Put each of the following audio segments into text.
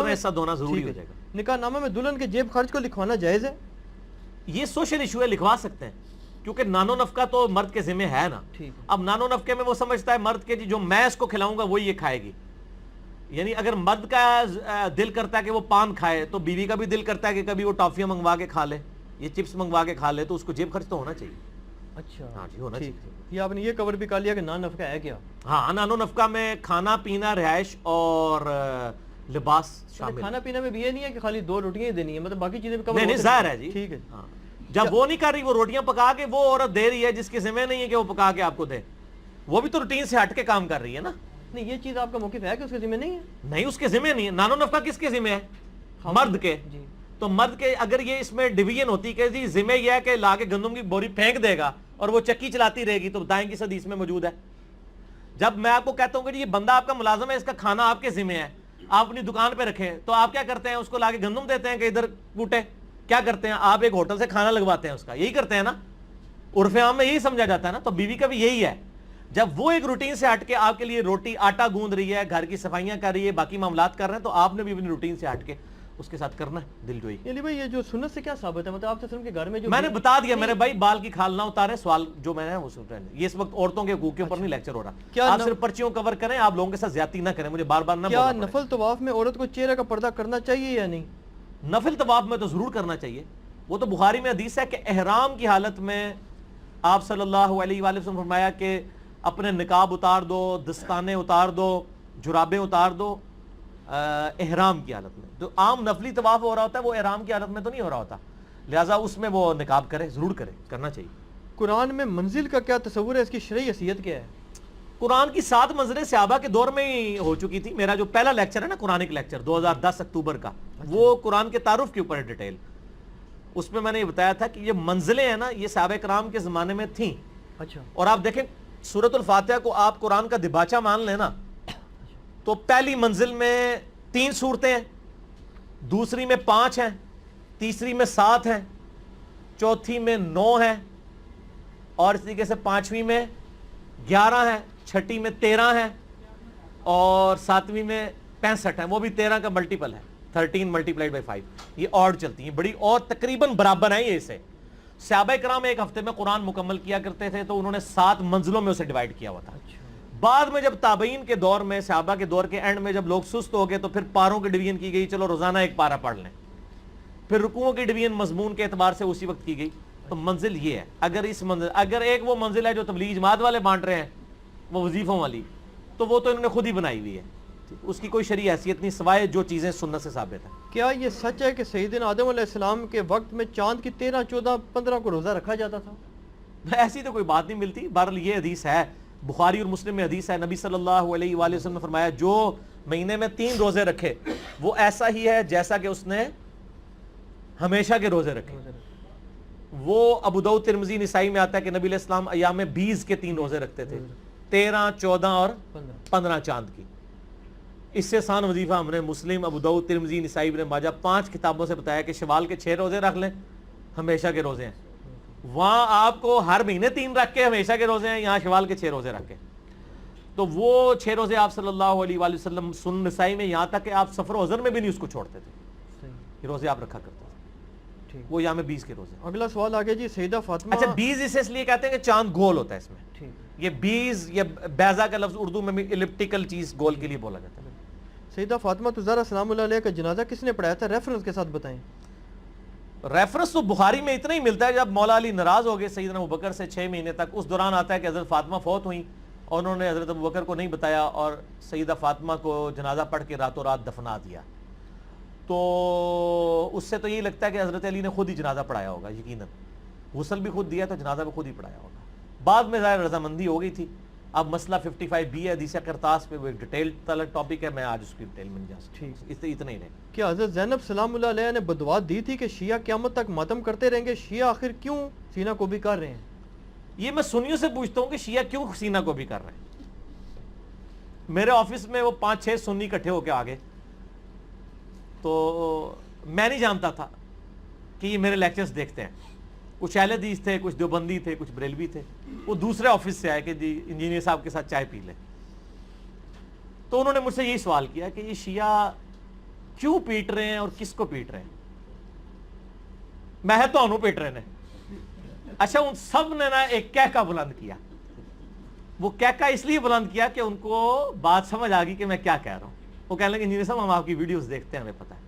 میں حصہ دونا ضروری ہو جائے گا. نکاح نامہ میں دلہن کے جیب خرچ کو لکھوانا جائز ہے؟ یہ سوشل ایشو ہے, لکھوا سکتے ہیں, کیونکہ نانو نفقہ تو مرد کے ذمہ ہے نا. اب نانو نفقے میں وہ سمجھتا ہے مرد کے جو میں اس کو کھلاؤں گا وہی یہ کھائے گی. یعنی اگر مرد کا دل کرتا ہے کہ وہ پان کھائے تو بیوی کا بھی دل کرتا ہے کہ کبھی وہ ٹافیاں منگوا کے کھا لے, یہ چپس منگوا کے کھا لے, تو اس کو جیب خرچ تو ہونا چاہیے. اچھا ہاں جی, ہونا چاہیے. یہ آپ نے یہ کور بھی کر لیا کہ نان نفقہ ہے کیا؟ ہاں, نانو نفقہ میں کھانا پینا, رہائش اور لباس شامل. کھانا پینا میں بھی یہ نہیں ہے کہ خالی 2 روٹیاں ہی دینی ہے, مطلب باقی چیزیں بھی کور نہیں ظاہر ہے جی. ٹھیک ہے. جب وہ نہیں کر رہی, وہ روٹیاں پکا کے وہ عورت دے رہی ہے جس کے ذمہ نہیں ہے کہ وہ پکا کے آپ کو دے, وہ بھی تو روٹین سے ہٹ کے کام کر رہی ہے نا. نہیں, یہ چیز آپ کا موقف ہے کہ اس کے ذمہ نہیں ہے؟ نہیں, اس کے ذمہ نہیں ہے. نانو نفقہ کس کے ذمہ ہے؟ مرد کے. تو مرد کے اگر یہ اس میں ڈویژن ہوتی کہ جی ذمہ یہ ہے کہ لا کے گندم کی بوری پھینک دے گا اور وہ چکی چلاتی رہے گی, تو بتائیں کس حدیث میں موجود ہے؟ جب میں آپ کو کہتا ہوں کہ جی یہ بندہ آپ کا ملازم ہے, اس کا کھانا آپ کے ذمہ ہے, آپ اپنی دکان پہ رکھیں, تو آپ کیا کرتے ہیں؟ اس کو لا کے گندم دیتے ہیں کہ ادھر کوٹے. کیا کرتے ہیں آپ؟ ایک ہوٹل سے کھانا لگواتے ہیں اس کا, یہی کرتے ہیں نا. عرف عام میں یہی سمجھا جاتا ہے نا. تو بیوی کا بھی یہی ہے. جب وہ ایک روٹین سے ہٹ کے آپ کے لیے روٹی آٹا گوندھ رہی ہے, گھر کی صفائیاں کر رہی ہے, باقی معاملات کر رہے ہیں, تو آپ نے بھی اپنی روٹین سے ہٹ کے اس کے ساتھ کرنا ہے دل جوئی. علی بھائی, یہ جو سنت سے کیا ثابت ہے؟ مطلب آپ سے کے گھر میں جو میں نے بتا دیا میرے بھائی, بال کی کھال نہ اتارے. سوال جو میں نے وہ سن رہے ہیں, یہ اس وقت عورتوں کے حقوق کے اوپر نہیں لیکچر ہو رہا. آپ صرف پرچیوں کور کریں, آپ لوگوں کے ساتھ زیادتی نہ کریں, مجھے بار بار نہ بولنا پڑے. کیا نفل طواف میں عورت کو چہرے کا پردہ کرنا چاہیے یا نہیں؟ نفل طواف میں تو ضرور کرنا چاہیے. وہ تو بخاری میں حدیث ہے کہ احرام کی حالت میں آپ صلی اللہ علیہ وآلہ وسلم فرمایا کہ اپنے نقاب اتار دو, دستانے اتار دو, جرابیں اتار دو احرام کی حالت میں. جو عام نفلی طواف ہو رہا ہوتا ہے وہ احرام کی حالت میں تو نہیں ہو رہا ہوتا, لہٰذا اس میں وہ نقاب کرے, ضرور کرے, کرنا چاہیے. قرآن میں منزل کا کیا تصور ہے؟ اس کی شرعی حیثیت کیا ہے؟ قرآن کی 7 منزلیں صحابہ کے دور میں ہی ہو چکی تھی. میرا جو پہلا لیکچر ہے نا قرآنک لیکچر 2010 اکتوبر کا, وہ قرآن کے تعارف کے اوپر ہے ڈیٹیل. اس میں نے یہ بتایا تھا کہ یہ منزلیں ہیں نا, یہ صحابہ کرام کے زمانے میں تھیں. اچھا. اور آپ دیکھیں سورۃ الفاتحہ کو آپ قرآن کا دباچہ مان لیں نا, تو پہلی منزل میں 3 سورتیں ہیں, دوسری میں 5 ہیں, تیسری میں 7 ہیں, چوتھی میں 9 ہیں, اور اس طریقے سے 5ویں میں 11 ہیں, چھٹی میں 13 ہیں, اور 7ویں میں 65 ہیں. وہ بھی 13 کا ملٹیپل ہے, 13 ملٹیپلائڈ بائی 5. یہ اور چلتی ہیں بڑی, اور تقریباً برابر ہیں یہ اسے. صحابہ کرام ایک ہفتے میں قرآن مکمل کیا کرتے تھے, تو انہوں نے 7 منزلوں میں اسے ڈیوائیڈ کیا ہوا تھا. بعد میں جب تابعین کے دور میں, صحابہ کے دور کے اینڈ میں جب لوگ سست ہو گئے, تو پھر پاروں کی ڈویژن کی گئی, چلو روزانہ 1 پارہ پڑھ لیں. پھر رکوعوں کی ڈویژن مضمون کے اعتبار سے اسی وقت کی گئی. تو منزل یہ ہے. اگر ایک وہ منزل ہے جو تبلیغ جماعت والے بانٹ رہے ہیں, وہ وظیفوں والی, تو وہ تو انہوں نے خود ہی بنائی ہوئی ہے, اس کی کوئی شرعی حیثیت نہیں سوائے جو چیزیں سنت سے ثابت ہیں. کیا یہ سچ ہے کہ سیدنا آدم علیہ السلام کے وقت میں چاند کی 13, 14, 15 کو روزہ رکھا جاتا تھا؟ ایسی تو کوئی بات نہیں ملتی. بہرحال یہ حدیث ہے, بخاری اور مسلم میں حدیث ہے, نبی صلی اللہ علیہ وآلہ وسلم نے فرمایا جو مہینے میں 3 روزے رکھے وہ ایسا ہی ہے جیسا کہ اس نے ہمیشہ کے روزے رکھے. وہ ابو داؤد ترمذی نسائی میں آتا ہے کہ نبی علیہ السلام ایام 20 کے 3 روزے رکھتے تھے, 13, 14 اور 15 چاند کی. اس سے آسان وظیفہ ہم نے مسلم, ابو داؤد, ترمذی, نسائی, ابن ماجہ 5 کتابوں سے بتایا کہ شوال کے 6 روزے رکھ لیں, ہمیشہ کے روزے ہیں. وہاں آپ کو ہر مہینے 3 رکھ کے ہمیشہ کے روزے ہیں, یہاں شوال کے 6 روزے رکھ کے. تو وہ 6 روزے آپ صلی اللہ علیہ وآلہ وسلم سنن نسائی میں, یہاں تک کہ آپ سفر و حضر میں بھی نہیں اس کو چھوڑتے تھے, یہ روزے آپ رکھا کرتے تھے. وہ یہاں میں 20 کے روزے. اگلا سوال آگے جی, سیدہ فاطمہ. اچھا 20 اس لیے کہتے ہیں کہ چاند گول ہوتا ہے اس میں, یہ 20 یا بیضا کا لفظ اردو میں بھی الپٹیکل چیز گول کے لیے بولا جاتا ہے. سیدہ فاطمہ زہرا سلام اللہ علیہ کا جنازہ کس نے پڑھایا تھا؟ ریفرنس کے ساتھ بتائیں. ریفرنس تو بخاری میں اتنا ہی ملتا ہے, جب مولا علی ناراض ہو گئے سیدنا ابوبکر سے 6 مہینے تک, اس دوران آتا ہے کہ حضرت فاطمہ فوت ہوئیں اور انہوں نے حضرت ابوبکر کو نہیں بتایا اور سیدہ فاطمہ کو جنازہ پڑھ کے راتوں رات دفنا دیا. تو اس سے تو یہی لگتا ہے کہ حضرت علی نے خود ہی جنازہ پڑھایا ہوگا یقیناً, غسل بھی خود دیا تو جنازہ بھی خود ہی پڑھایا ہوگا. بعد میں ظاہر رضامندی ہو گئی تھی. اب مسئلہ 55B ہے حدیث کرتاس پہ, وہ ایک ڈیٹیل طلب ٹاپک ہے, میں آج اس کی ڈیٹیل میں نہیں جا سکتا, اتنا ہی رہے. کیا حضرت زینب سلام اللہ علیہ نے بدعا دی تھی کہ شیعہ قیامت تک ماتم کرتے رہیں گے, شیعہ آخر کیوں سینہ کو بھی کر رہے ہیں؟ یہ میں سنیوں سے پوچھتا ہوں کہ شیعہ کیوں سینہ کو بھی کر رہے ہیں. میرے آفس میں وہ 5-6 سنی اکٹھے ہو کے آگے, تو میں نہیں جانتا تھا کہ یہ میرے لیکچرز دیکھتے ہیں. کچھ اہل حدیث تھے, کچھ دیوبندی تھے, کچھ بریلوی تھے. وہ دوسرے آفس سے آئے کہ جی انجینئر صاحب کے ساتھ چائے پی لیں. تو انہوں نے مجھ سے یہی سوال کیا کہ یہ شیعہ کیوں پیٹ رہے ہیں اور کس کو پیٹ رہے ہیں؟ میں تو پیٹ رہے ہیں. اچھا ان سب نے نا ایک کہکا بلند کیا. وہ کہکا اس لیے بلند کیا کہ ان کو بات سمجھ آ گئی کہ میں کیا کہہ رہا ہوں. وہ کہنے لگے انجینئر صاحب ہم آپ کی ویڈیوز دیکھتے ہیں, ہمیں پتہ ہے.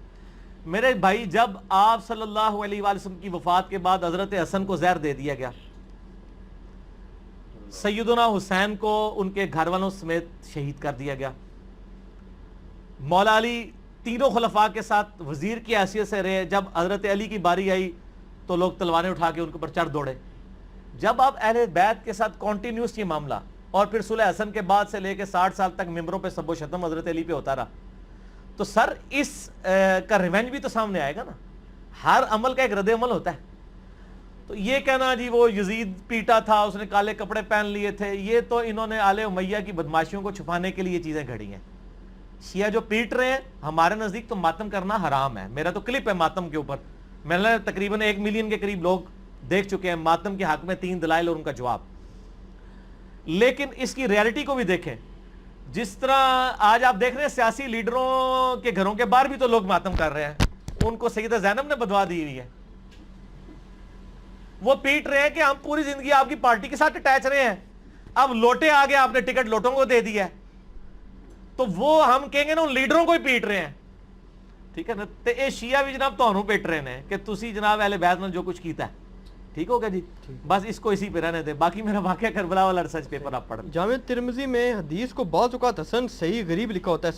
میرے بھائی جب آپ صلی اللہ علیہ وآلہ وسلم کی وفات کے بعد حضرت حسن کو زہر دے دیا گیا, سیدنا حسین کو ان کے گھر والوں سمیت شہید کر دیا گیا, مولا علی تینوں خلفاء کے ساتھ وزیر کی حیثیت سے رہے, جب حضرت علی کی باری آئی تو لوگ تلواریں اٹھا کے ان کے اوپر چڑھ دوڑے. جب آپ اہل بیت کے ساتھ کنٹینیوس یہ معاملہ, اور پھر صلح حسن کے بعد سے لے کے 60 سال تک ممبروں پہ سب و شتم حضرت علی پہ ہوتا رہا, تو سر اس کا ریونج بھی تو سامنے آئے گا نا. ہر عمل کا ایک رد عمل ہوتا ہے. تو یہ کہنا جی وہ یزید پیٹا تھا, اس نے کالے کپڑے پہن لیے تھے, یہ تو انہوں نے آل امیہ کی بدماشیوں کو چھپانے کے لیے یہ چیزیں گھڑی ہیں. شیعہ جو پیٹ رہے ہیں ہمارے نزدیک تو ماتم کرنا حرام ہے. میرا تو کلپ ہے ماتم کے اوپر, میں نے تقریباً 1 ملین کے قریب لوگ دیکھ چکے ہیں ماتم کے حق میں 3 دلائل اور ان کا جواب. لیکن اس کی ریالٹی کو بھی دیکھیں. جس طرح آج آپ دیکھ رہے ہیں سیاسی لیڈروں کے گھروں کے باہر بھی تو لوگ ماتم کر رہے ہیں, ان کو سیدہ زینب نے بدوا دی ہوئی ہے. وہ پیٹ رہے ہیں کہ ہم پوری زندگی آپ کی پارٹی کے ساتھ اٹیچ رہے ہیں, اب لوٹے آگے آپ نے ٹکٹ لوٹوں کو دے دیا ہے, تو وہ ہم کہیں گے نا ان لیڈروں کو ہی پیٹ رہے ہیں. ٹھیک ہے نا. تو یہ شیعہ بھی جناب تہنوں پیٹ رہے ہیں کہ تسی جناب اہل بیت نے جو کچھ کیتا ہے. ٹھیک ہوگا جی, بس اس کو اسی پہ رہنے دیں. باقی میرا واقعہ کربلا والا ریسرچ پیپر آپ پڑھ. جامع ترمذی میں حدیث کو بعض اوقات حسن صحیح غریب لکھا ہوتا ہے.